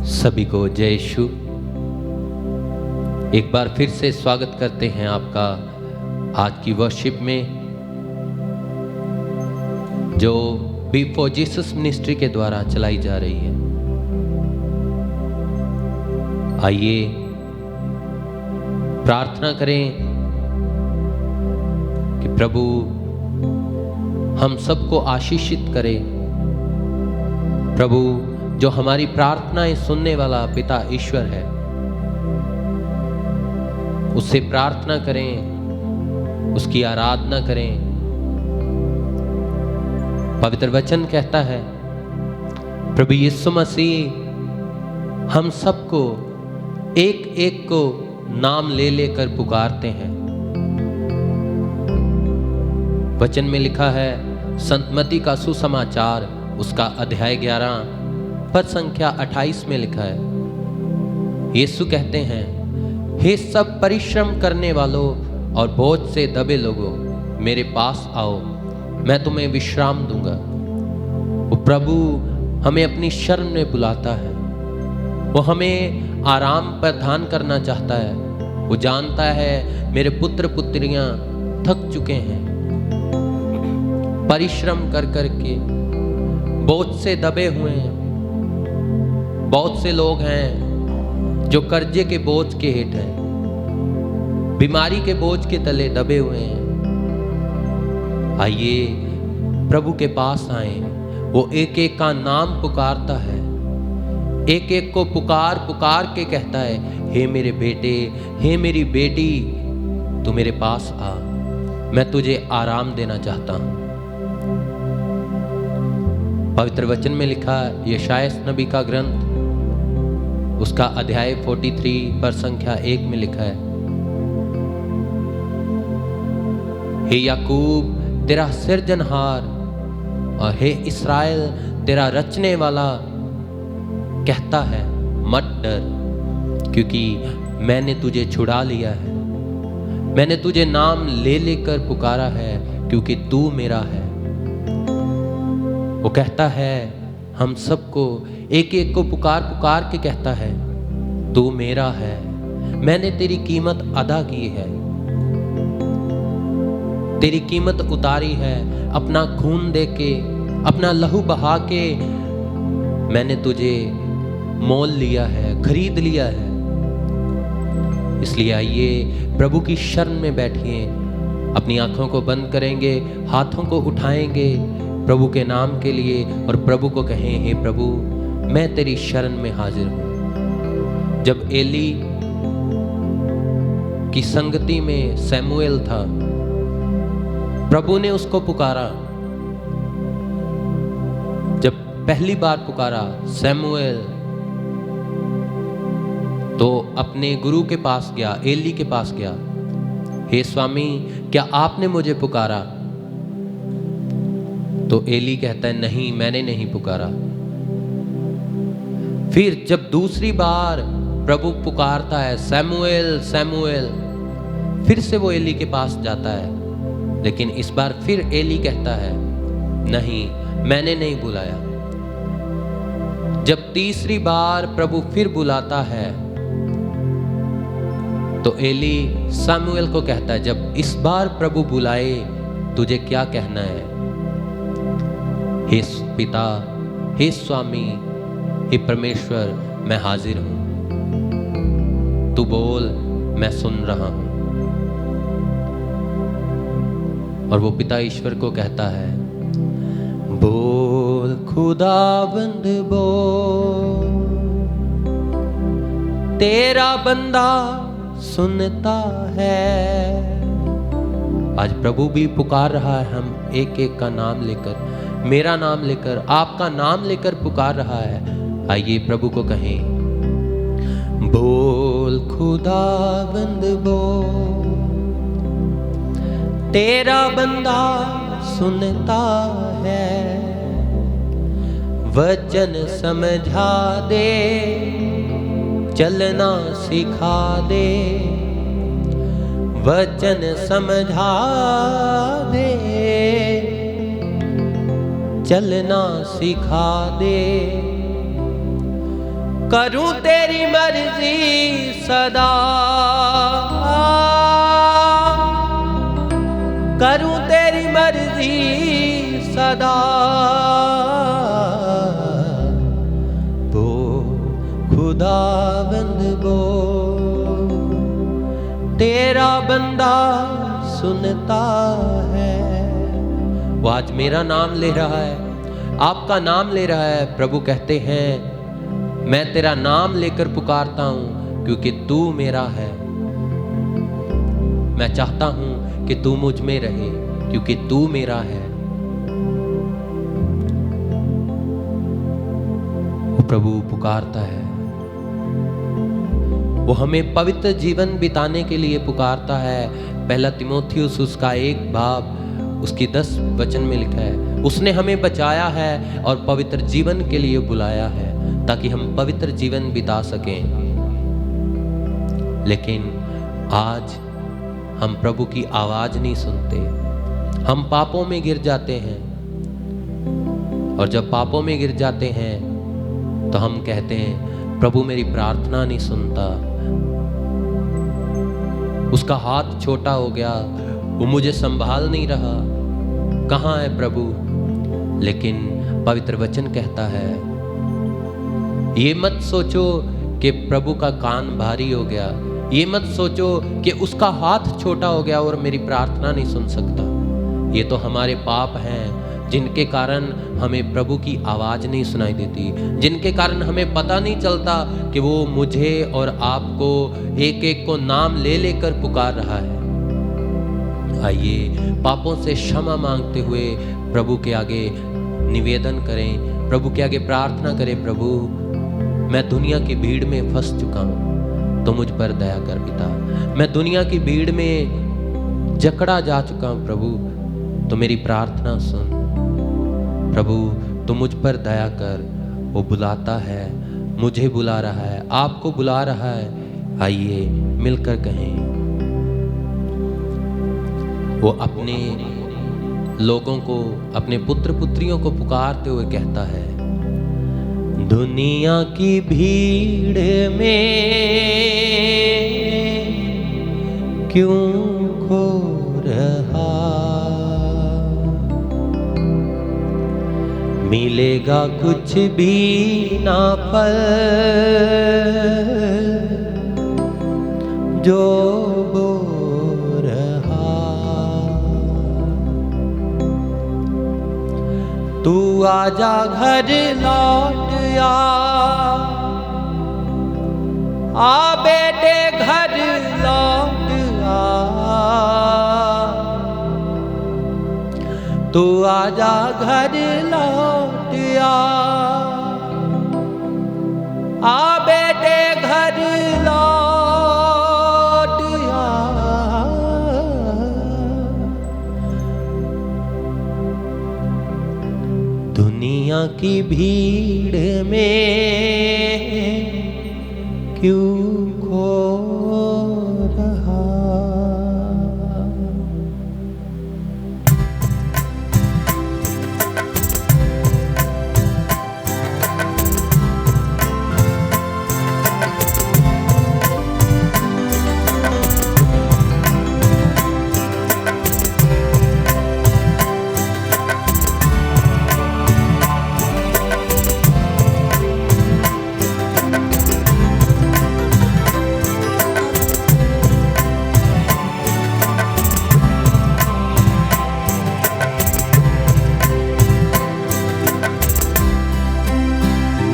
सभी को जय यीशु। एक बार फिर से स्वागत करते हैं आपका आज की वर्शिप में, जो बी फॉर जीसस मिनिस्ट्री के द्वारा चलाई जा रही है। आइए प्रार्थना करें कि प्रभु हम सबको आशीषित करे। प्रभु जो हमारी प्रार्थनाएं सुनने वाला पिता ईश्वर है, उससे प्रार्थना करें, उसकी आराधना करें। पवित्र वचन कहता है प्रभु यीशु मसीह हम सबको एक एक को नाम ले लेकर पुकारते हैं। वचन में लिखा है संत मत्ती का सुसमाचार उसका अध्याय 11 पद संख्या 28 में लिखा है, यीशु कहते हैं, हे सब परिश्रम करने वालों और बोझ से दबे लोगों, मेरे पास आओ, मैं तुम्हें विश्राम दूंगा। वो प्रभु हमें अपनी शरण में बुलाता है। वो हमें आराम प्रदान करना चाहता है। वो जानता है मेरे पुत्र पुत्रियां थक चुके हैं, परिश्रम कर करके बोझ से दबे हुए हैं। बहुत से लोग हैं जो कर्जे के बोझ के हेठ हैं, बीमारी के बोझ के तले दबे हुए हैं। आइए प्रभु के पास आए। वो एक एक का नाम पुकारता है, एक एक को पुकार पुकार के कहता है, हे मेरे बेटे, हे मेरी बेटी, तू मेरे पास आ, मैं तुझे आराम देना चाहता हूं। पवित्र वचन में लिखा यशायाह नबी का ग्रंथ उसका अध्याय 43 पर संख्या 1 में लिखा है, हे याकूब तेरा सिरजनहार और हे इस्राएल तेरा रचने वाला कहता है, मत डर, क्योंकि मैंने तुझे छुड़ा लिया है। मैंने तुझे नाम ले लेकर पुकारा है, क्योंकि तू मेरा है। वो कहता है हम सबको एक एक को पुकार पुकार के कहता है, तू मेरा है, मैंने तेरी कीमत अदा की है, तेरी कीमत उतारी है, अपना खून दे के, अपना लहू बहा के मैंने तुझे मोल लिया है, खरीद लिया है। इसलिए आइए प्रभु की शरण में बैठिए, अपनी आंखों को बंद करेंगे, हाथों को उठाएंगे प्रभु के नाम के लिए और प्रभु को कहें, हे प्रभु मैं तेरी शरण में हाजिर हूं। जब एली की संगति में सैमुएल था, प्रभु ने उसको पुकारा। जब पहली बार पुकारा सैमुएल, तो अपने गुरु के पास गया, एली के पास गया, हे स्वामी क्या आपने मुझे पुकारा? तो एली कहता है, नहीं मैंने नहीं पुकारा। फिर जब दूसरी बार प्रभु पुकारता है, सैमुएल सैमुएल, फिर से वो एली के पास जाता है, लेकिन इस बार फिर एली कहता है, नहीं मैंने नहीं बुलाया। जब तीसरी बार प्रभु फिर बुलाता है, तो एली सैमुएल को कहता है, जब इस बार प्रभु बुलाए तुझे क्या कहना है? हे पिता, हे स्वामी, हे परमेश्वर, मैं हाजिर हूं, तू बोल, मैं सुन रहा हूं। और वो पिता ईश्वर को कहता है, बोल खुदावंद बोल, तेरा बंदा सुनता है। आज प्रभु भी पुकार रहा है, हम एक एक का नाम लेकर, मेरा नाम लेकर, आपका नाम लेकर पुकार रहा है। आइए प्रभु को कहें, बोल खुदावंद बोल, तेरा बंदा सुनता है, वचन समझा दे, चलना सिखा दे, वचन समझा दे, चलना सिखा दे, करूं तेरी मर्जी सदा, करूं तेरी मर्जी सदा। वो खुदाबंद वो तेरा बंदा सुनता है। वो आज मेरा नाम ले रहा है, आपका नाम ले रहा है। प्रभु कहते हैं मैं तेरा नाम लेकर पुकारता हूं क्योंकि तू मेरा है। मैं चाहता हूं कि तू मुझ में रहे क्योंकि तू मेरा है। वो प्रभु पुकारता है, वो हमें पवित्र जीवन बिताने के लिए पुकारता है। पहला तिमोथियुस उसका 1 उसकी 10 वचन में लिखा है, उसने हमें बचाया है और पवित्र जीवन के लिए बुलाया है ताकि हम पवित्र जीवन बिता सकें। लेकिन आज हम प्रभु की आवाज नहीं सुनते, हम पापों में गिर जाते हैं। और जब पापों में गिर जाते हैं तो हम कहते हैं प्रभु मेरी प्रार्थना नहीं सुनता, उसका हाथ छोटा हो गया, वो मुझे संभाल नहीं रहा, कहाँ है प्रभु। लेकिन पवित्र वचन कहता है ये मत सोचो कि प्रभु का कान भारी हो गया, ये मत सोचो कि उसका हाथ छोटा हो गया और मेरी प्रार्थना नहीं सुन सकता। ये तो हमारे पाप हैं जिनके कारण हमें प्रभु की आवाज नहीं सुनाई देती, जिनके कारण हमें पता नहीं चलता कि वो मुझे और आपको एक एक को नाम ले लेकर पुकार रहा है। आइए पापों से क्षमा मांगते हुए प्रभु के आगे निवेदन करें, प्रभु के आगे प्रार्थना करें। प्रभु मैं दुनिया की भीड़ में फंस चुका हूँ, तो मुझ पर दया कर पिता। मैं दुनिया की भीड़ में जकड़ा जा चुका हूँ प्रभु, तो मेरी प्रार्थना सुन। प्रभु तो मुझ पर दया कर। वो बुलाता है, मुझे बुला रहा है, आपको बुला रहा है। आइए मिलकर कहें। वो अपने लोगों को, अपने पुत्र पुत्रियों को पुकारते हुए कहता है, दुनिया की भीड़ में क्यों खो रहा, मिलेगा कुछ भी ना फल जो बो रहा। तू आजा घर लौट आ बेटे घर लौट तू आजा घर लौट आ बेटे घर लौट दुनिया की भीड़ में क्यों खो रहा।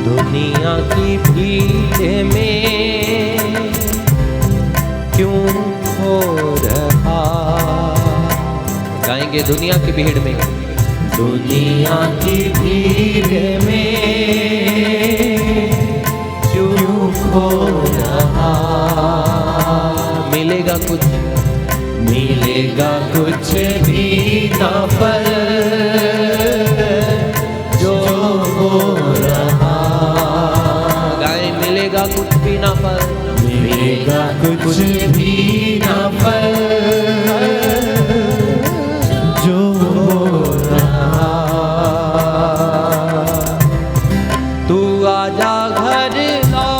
दुनिया की भीड़ में क्यों खो रहा। गाएंगे दुनिया की भीड़ में, दुनिया की भीड़ में क्यों खो रहा। मिलेगा कुछ भी ना फल जो हो रहा। मिलेगा कुछ भी ना फल, मिलेगा कुछ भी ना फल जो हो रहा। तू आजा घर लौट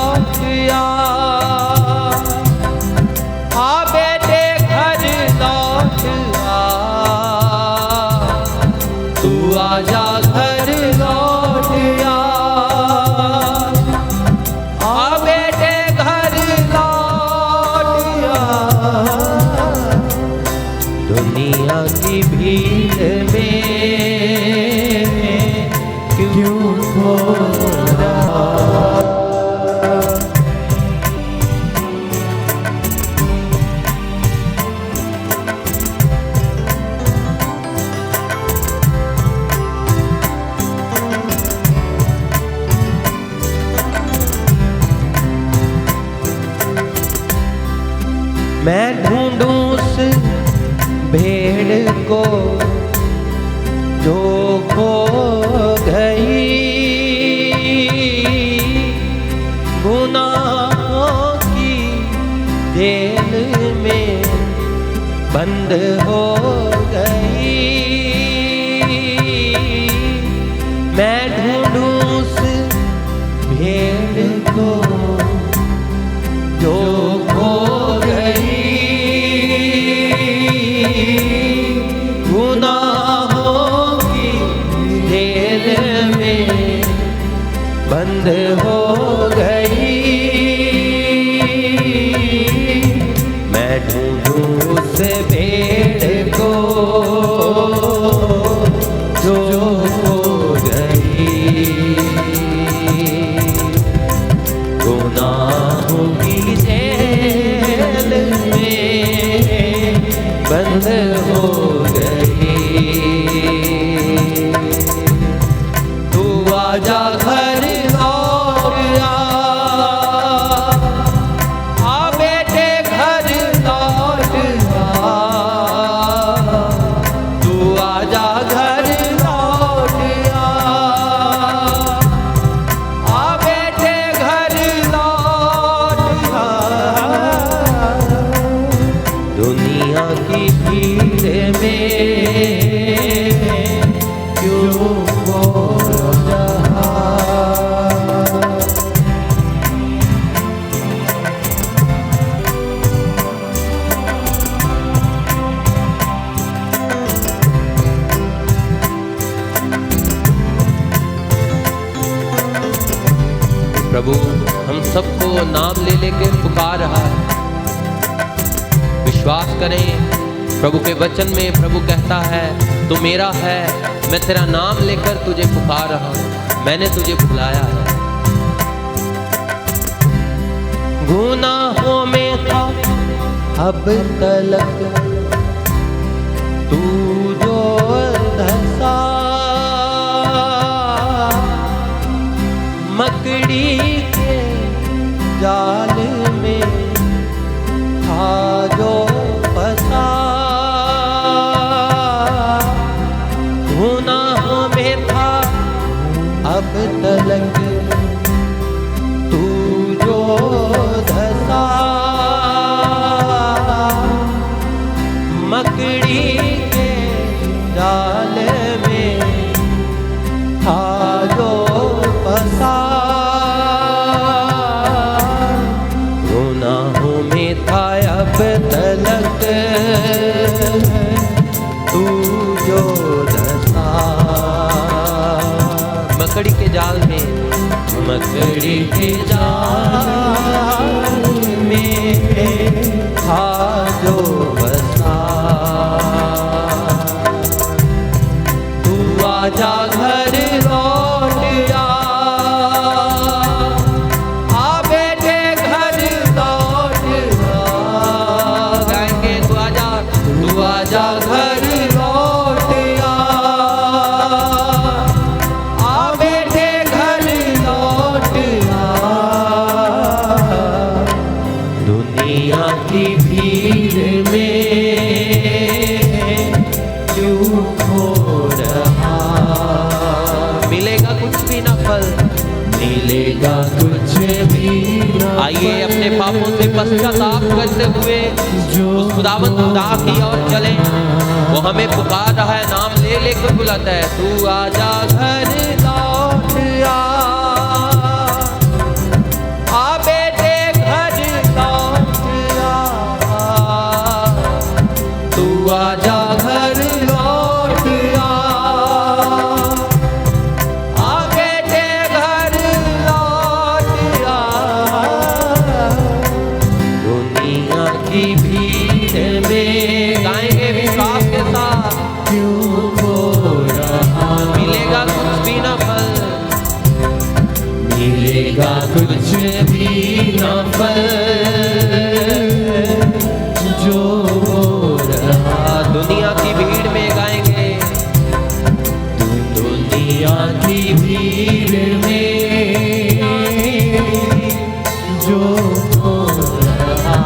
मैं ढूंढूं उस भेड़ को जो खो गई, गुनाहों की जेल में बंद हो गई। मैं ढूंढूं उस भेड़ को जो खो गई, गुनाहों की जेल में बंद हो गई। मैं ढूंढूं उस भेड़ को जो खो गई, गुनाहों की जेल में बंद हो गई। तू आजा घर लौट आ बेटे घर लौट आ, तू आजा घर लौट आ बेटे घर लौट आ। दुनिया की भीड़ में क्यों खो रहा। प्रभु हम सबको नाम ले लेके पुकार रहा है। विश्वास करें प्रभु के वचन में प्रभु कहता है तू मेरा है, मैं तेरा नाम लेकर तुझे पुकार रहा हूं, मैंने तुझे बुलाया है। गुनाहों में था अब तलक तू जो धंसा, मकड़ी के जाल में था जो फंसा। गुनाहों में था अब तलक तू जो धंसा, मकड़ी के जाल में था जो फंसा। गुनाहों में था अब तलक तू जो धंसा, मकड़ी के जाल में, मकड़ी के जाल में था जो फंसा। तू आजा घर लौट आ बेटे घर लौट आ। गाएंगे तू आजा घर लौट आ बेटे घर लौट आ। दुनिया की भीड़ में क्यों खो रहा। मिलेगा कुछ भी ना फल, मिलेगा कुछ भी ना। आइए अपने पापों से पश्चाताप करते हुए उस खुदावंद खुदा की ओर चलें। वो हमें पुकार रहा है, नाम ले लेकर बुलाता है। तू आजा घर लौट आ बेटे घर लौट आ। तू आजा घर लौट आ बेटे घर लौट आ। दुनिया की भीड़ में गाएंगे विश्वास के साथ क्यों खो रहा। मिलेगा कुछ भी ना फल, मिलेगा कुछ भी ना फल जो हो रहा। दुनिया की भीड़ में गाएंगे, दुनिया की भीड़ में जो हो रहा।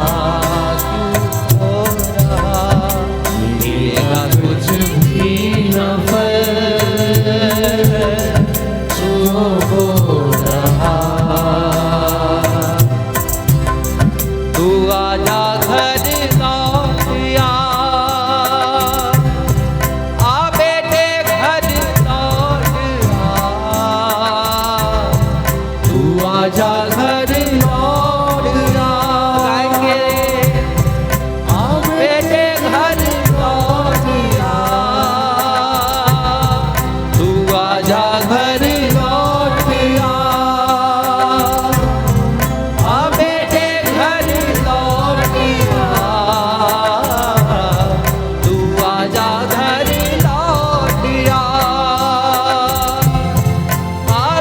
आजा घर लौट आ। गाएंगे बेटे घर लौट आ, तू आजा घर लौट आ। बेटे घर लौट आ, तू आजा घर लौट आ।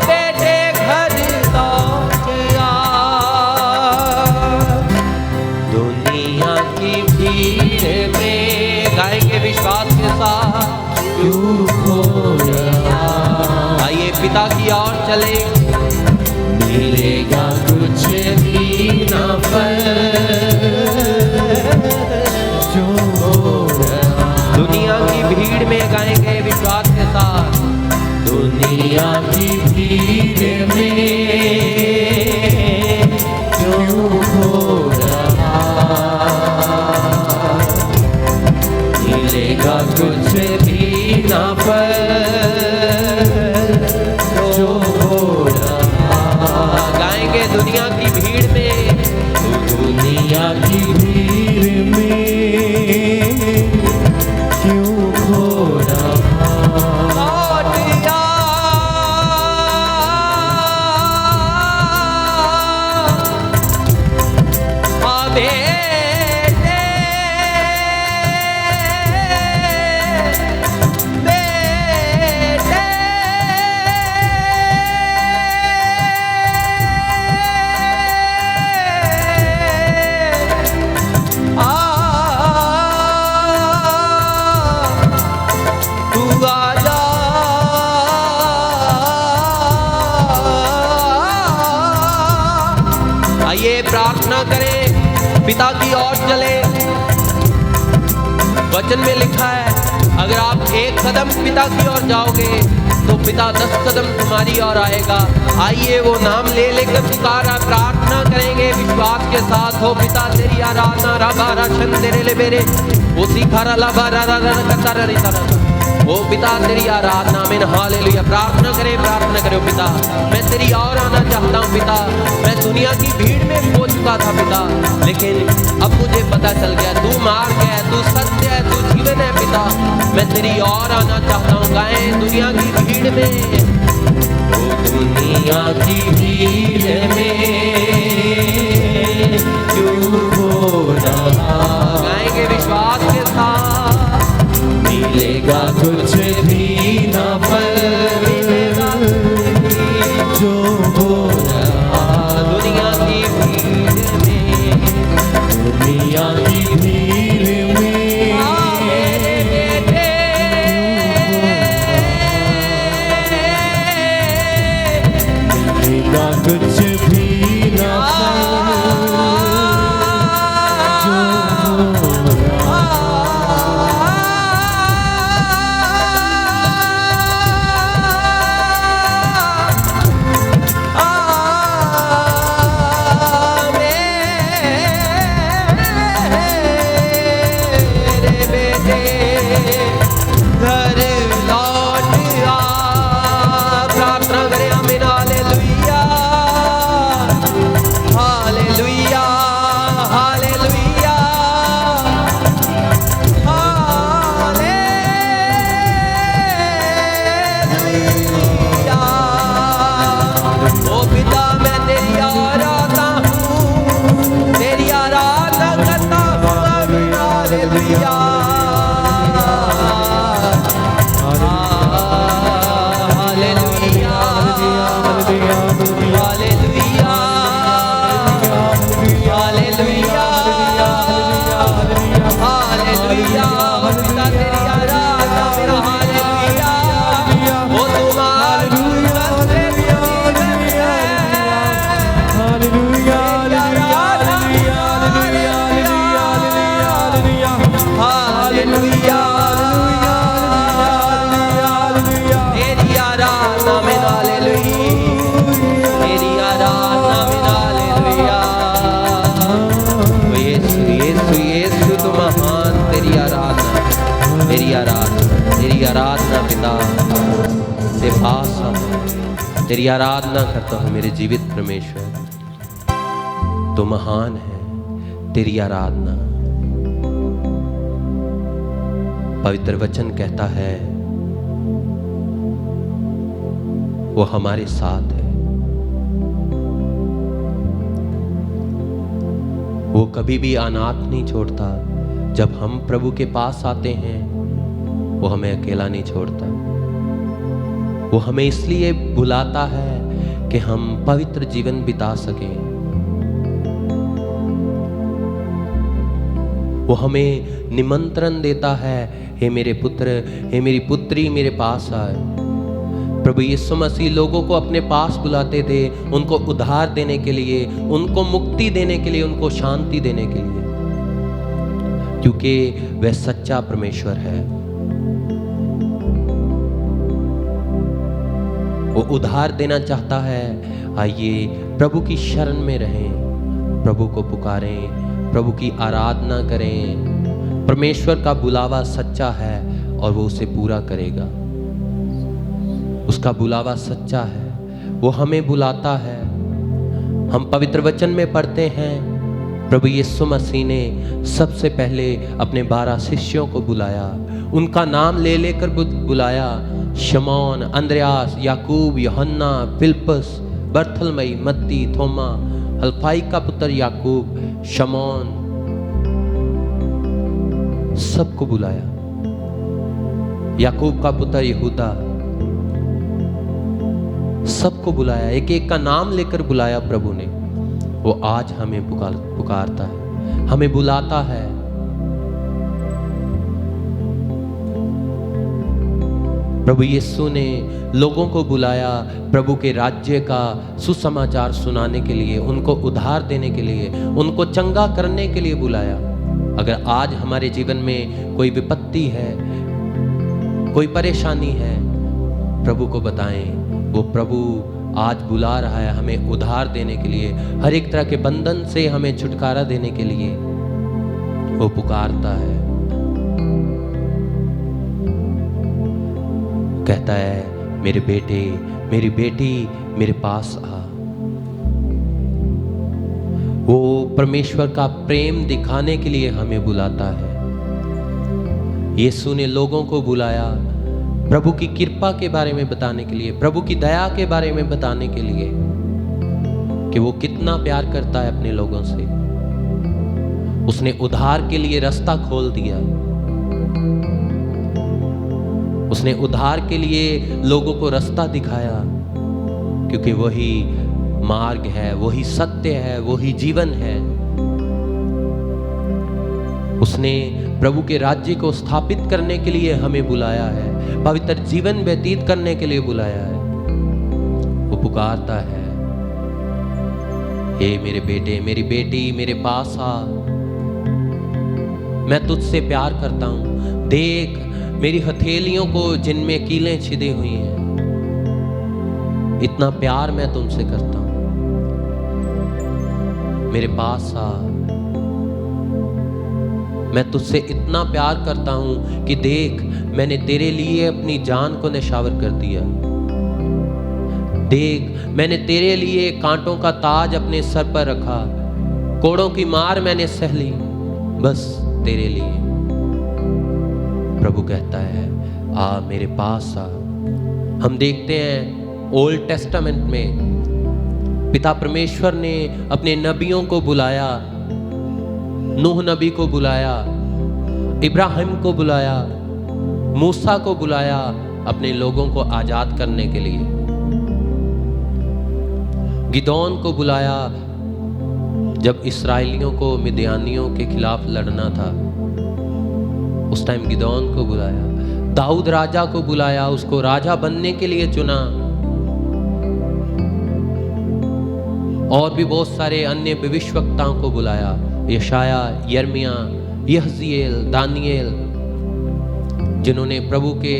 बेटे घर लौट आ। दुनिया की भीड़ में गाएंगे विश्वास के साथ, क्यों खो रहा। आइए पिता की ओर चले, मिलेगा कुछ भी ना फल जो हो रहा। दुनिया की भीड़ में गाएंगे विश्वास के साथ, दुनिया की भीड़ में क्यों खो रहा। मिलेगा कुछ भी ना फल जो हो रहा। गाएंगे दुनिया की भीड़ में, दुनिया की भीड़ में क्यों खो रहा। लौट आ, बेटे बेटे तू आजा। आइए प्रार्थना करें, पिता की ओर चले। वचन में लिखा है अगर आप एक कदम पिता की ओर जाओगे तो पिता 10 कदम तुम्हारी ओर आएगा। आइए वो नाम ले लेकर पुकारा, प्रार्थना करेंगे विश्वास के साथ। हो पिता तेरी आराधना राबारा छंदेरे ले मेरे उसी खारा लाबारा कतारा रिता। ओ पिता तेरी आराधना में हालेलुया। प्रार्थना करो पिता, मैं तेरी और आना चाहता हूँ पिता। मैं दुनिया की भीड़ में खो चुका था पिता, लेकिन अब मुझे पता चल गया तू मार्ग है, तू सत्य है, तू जीवन है पिता। मैं तेरी और आना चाहता हूँ। गाएं दुनिया की भीड़ में, ओ दुनिया की भीड़ में क्यों हो रहा। गाएंगे विश्वास के साथ, मिलेगा कुछ भी ना फल जो हो रहा। दुनिया की भीड़ में, दुनिया की भीड़ में मिलेगा कुछ भी ना फल जो हो रहा। तेरी आराधना करता हूँ मेरे जीवित परमेश्वर। तो महान है तेरी आराधना। पवित्र वचन कहता है वो हमारे साथ है, वो कभी भी अनाथ नहीं छोड़ता। जब हम प्रभु के पास आते हैं वो हमें अकेला नहीं छोड़ता। वो हमें इसलिए बुलाता है कि हम पवित्र जीवन बिता सकें। वो हमें निमंत्रण देता है, हे मेरे पुत्र, हे मेरी पुत्री मेरे पास आए। प्रभु यीशु मसीह लोगों को अपने पास बुलाते थे, उनको उद्धार देने के लिए, उनको मुक्ति देने के लिए, उनको शांति देने के लिए, क्योंकि वह सच्चा परमेश्वर है। वो उद्धार देना चाहता है। आइए प्रभु की शरण में रहें, प्रभु को पुकारें, प्रभु की आराधना करें। परमेश्वर का बुलावा सच्चा है और वो उसे पूरा करेगा। उसका बुलावा सच्चा है, वो हमें बुलाता है। हम पवित्र वचन में पढ़ते हैं प्रभु यीशु मसीह ने सबसे पहले अपने 12 शिष्यों को बुलाया, उनका नाम ले लेकर बुलाया। शमौन, अंद्रयास, याकूब, यूहन्ना, फिलिप्पुस, बर्थलमई, मत्ती, थोमा, हल्फाई का पुत्र याकूब, शमौन, सबको बुलाया। याकूब का पुत्र यहूदा, सबको बुलाया। एक एक का नाम लेकर बुलाया प्रभु ने। वो आज हमें पुकारता है, हमें बुलाता है। प्रभु यीशु ने लोगों को बुलाया प्रभु के राज्य का सुसमाचार सुनाने के लिए, उनको उद्धार देने के लिए, उनको चंगा करने के लिए बुलाया। अगर आज हमारे जीवन में कोई विपत्ति है, कोई परेशानी है, प्रभु को बताएं। वो प्रभु आज बुला रहा है हमें उद्धार देने के लिए, हर एक तरह के बंधन से हमें छुटकारा देने के लिए वो पुकारता है। कहता है मेरे बेटे, मेरी बेटी मेरे पास आ। वो परमेश्वर का प्रेम दिखाने के लिए हमें बुलाता है। यीशु ने लोगों को बुलाया प्रभु की कृपा के बारे में बताने के लिए, प्रभु की दया के बारे में बताने के लिए कि वो कितना प्यार करता है अपने लोगों से। उसने उद्धार के लिए रास्ता खोल दिया। उसने उद्धार के लिए लोगों को रास्ता दिखाया, क्योंकि वही मार्ग है, वही सत्य है, वही जीवन है। उसने प्रभु के राज्य को स्थापित करने के लिए हमें बुलाया है, पवित्र जीवन व्यतीत करने के लिए बुलाया है। वो पुकारता है, हे मेरे बेटे, मेरी बेटी मेरे पास आ, मैं तुझसे प्यार करता हूं। देख मेरी हथेलियों को जिनमें कीलें छिदी हुई हैं, इतना प्यार मैं तुमसे करता हूं। मेरे पास आ, मैं तुझसे इतना प्यार करता हूं कि देख मैंने तेरे लिए अपनी जान को न्यौछावर कर दिया। देख मैंने तेरे लिए कांटों का ताज अपने सर पर रखा, कोड़ों की मार मैंने सह ली, बस तेरे लिए। प्रभु कहता है आ मेरे पास आ। हम देखते हैं ओल्ड टेस्टामेंट में पिता परमेश्वर ने अपने नबियों को बुलाया, नूह नबी को बुलाया, इब्राहिम को बुलाया, मूसा को बुलाया अपने लोगों को आजाद करने के लिए। गिदोन को बुलाया जब इस्राएलियों को मिद्यानियों के खिलाफ लड़ना था, उस टाइम गिदोन को बुलाया। दाऊद राजा को बुलाया, उसको राजा बनने के लिए चुना। और भी बहुत सारे अन्य भविष्यवक्ताओं को बुलाया, यशाया, यिर्मयाह, यहज़ीएल, दानिएल, जिन्होंने प्रभु के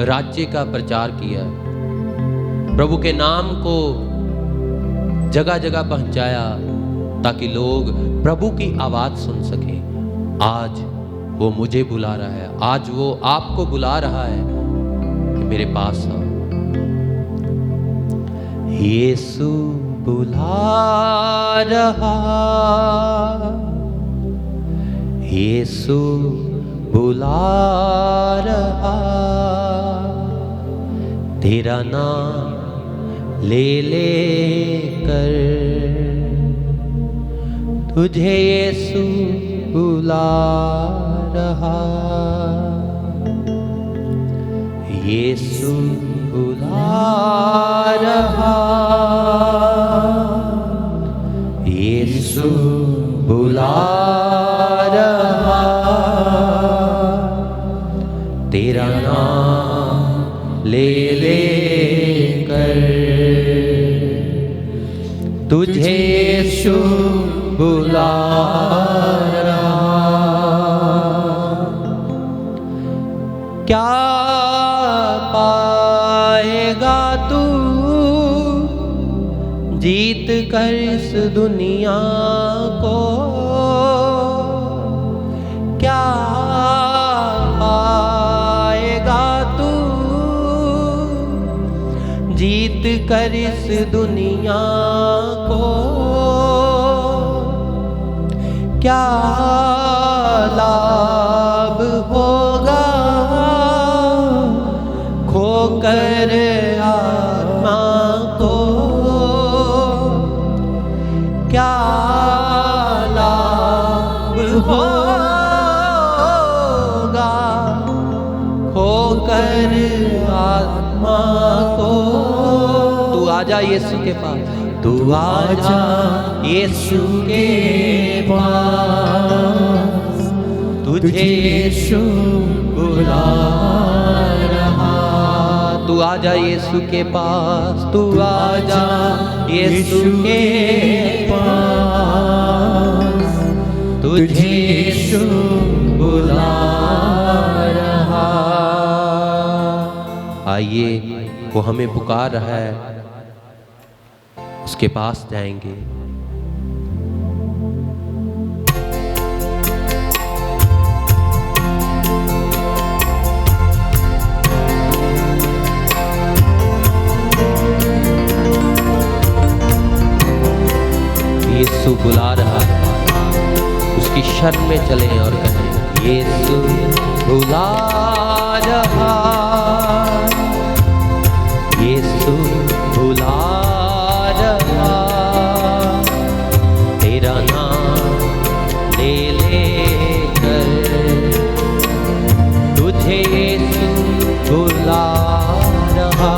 राज्य का प्रचार किया, प्रभु के नाम को जगह जगह पहुंचाया ताकि लोग प्रभु की आवाज सुन सके। आज वो मुझे बुला रहा है, आज वो आपको बुला रहा है कि मेरे पास आओ। यीशु बुला रहा, यीशु बुला रहा, तेरा नाम ले ले कर तुझे यीशु बुला रहा, यीशु बुला रहा, यीशु बुला रहा, तेरा नाम ले ले कर तुझे यीशु बुला रहा। क्या पाएगा तू जीत कर इस दुनिया को, क्या पाएगा तू जीत कर इस दुनिया को, क्या लाभ होगा खोकर आत्मा को, क्या लाभ होगा खोकर आत्मा को। तू आजा यीशु के पास, तू आजा यीशु के पास, तुझे यीशु बुला रहा। तू आजा यीशु के पास, तू आजा यीशु के पास, तुझे यीशु बुला रहा। आइए, वो हमें पुकार रहा है, उसके पास जाएंगे। यीशु बुला रहा है, उसकी शरण में चलें और कहें यीशु बुला रहा, यीशु बुला रहा, तेरा नाम ले ले कर तुझे यीशु बुला रहा।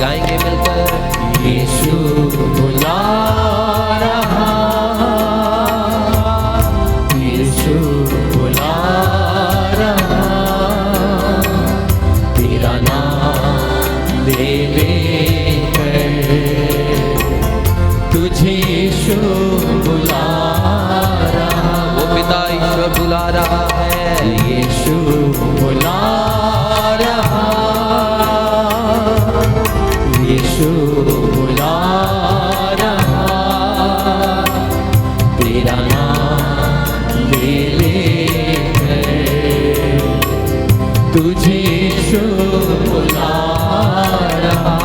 गाएंगे मिलकर, यीशु बुला रहा, यीशु बुला रहा, तेरा नाम ले ले कर तुझे यीशु बुला रहा। वो पिता ईश्वर बुला रहा है, यीशु बुला रहा, यीशु बुला रहा, तेरा नाम ले ले तुझे यीशु बुला रहा।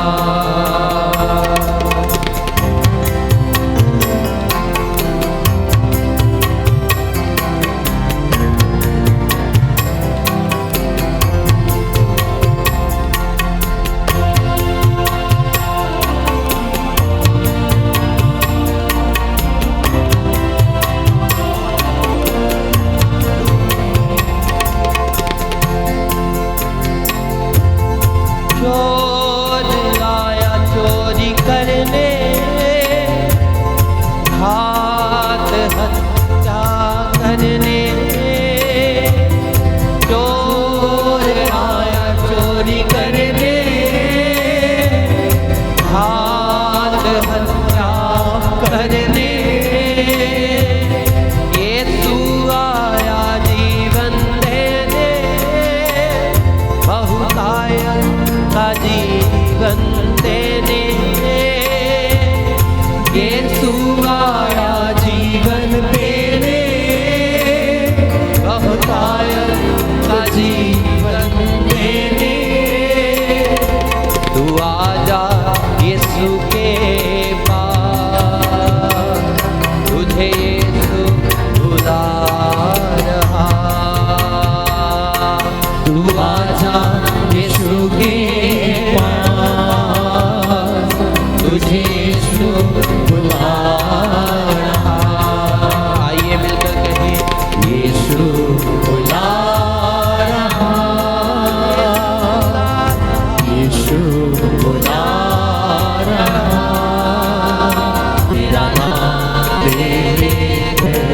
तेरे घर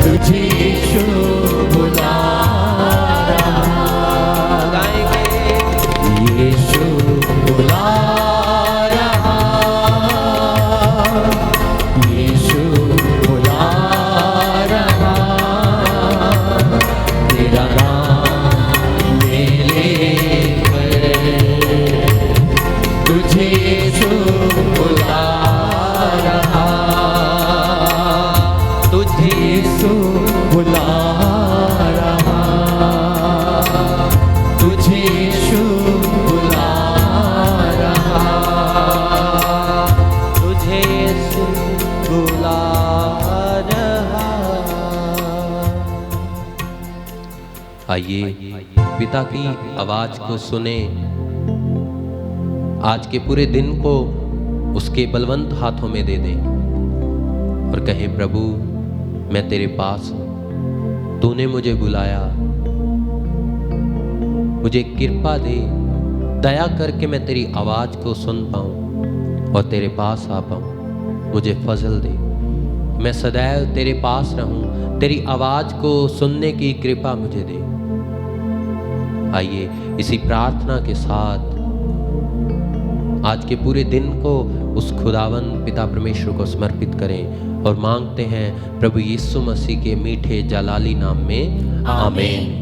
तुझे यीशु बुला रहा, यीशु बुला रहा, यीशु बुला रहा, तेरा नाम ले लेकर तुझे यीशु बुला रहा, तुझे यीशु बुला रहा, तुझे यीशु बुला रहा, तुझे यीशु बुला रहा। आइए पिता की आवाज को सुने, आज के पूरे दिन को उसके बलवंत हाथों में दे दें और कहें, प्रभु मैं तेरे पास हूं, तूने मुझे बुलाया, मुझे कृपा दे, दया करके मैं तेरी आवाज को सुन पाऊं और तेरे पास आ पाऊं, मुझे फजल दे, मैं सदैव तेरे पास रहूं, तेरी आवाज को सुनने की कृपा मुझे दे। आइए इसी प्रार्थना के साथ आज के पूरे दिन को उस खुदावन पिता परमेश्वर को समर्पित करें और मांगते हैं प्रभु यीशु मसीह के मीठे जलाली नाम में, आमीन।